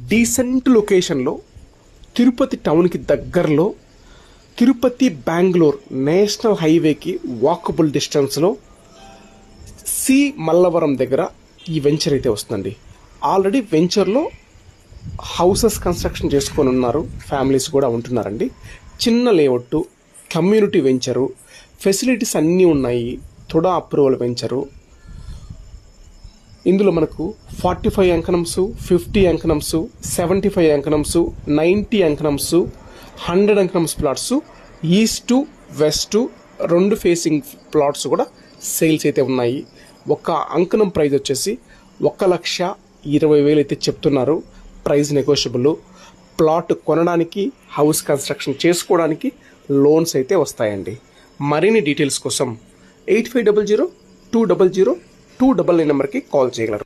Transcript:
Decent లొకేషన్లో తిరుపతి టౌన్కి దగ్గరలో తిరుపతి బెంగళూరు నేషనల్ హైవేకి వాకబుల్ డిస్టెన్స్లో సి మల్లవరం దగ్గర ఈ వెంచర్ అయితే వస్తుందండి. ఆల్రెడీ వెంచర్లో హౌసెస్ కన్స్ట్రక్షన్ చేసుకొని ఉన్నారు, ఫ్యామిలీస్ కూడా ఉంటున్నారండి. చిన్న లేఅవుట్, కమ్యూనిటీ వెంచరు, ఫెసిలిటీస్ అన్నీ ఉన్నాయి. TUDA approval venture. ఇందులో మనకు 45 అంకణమ్స్, 50 అంకణమ్స్, 75 అంకణమ్స్, 90 అంకణమ్స్, 100 అంకణమ్స్ plots, east west 2 facing plots కూడా సేల్స్ అయితే ఉన్నాయి. ఒక అంకణం ప్రైస్ వచ్చేసి 1,20,000 అయితే చెప్తున్నారు. Price negotiable. ప్లాట్ కొనడానికి, హౌస్ కన్స్ట్రక్షన్ చేసుకోవడానికి లోన్స్ అయితే వస్తాయండి. మరిన్ని డీటెయిల్స్ కోసం 8500 200 299 నెంబర్కి కాల్ చేయగలరు.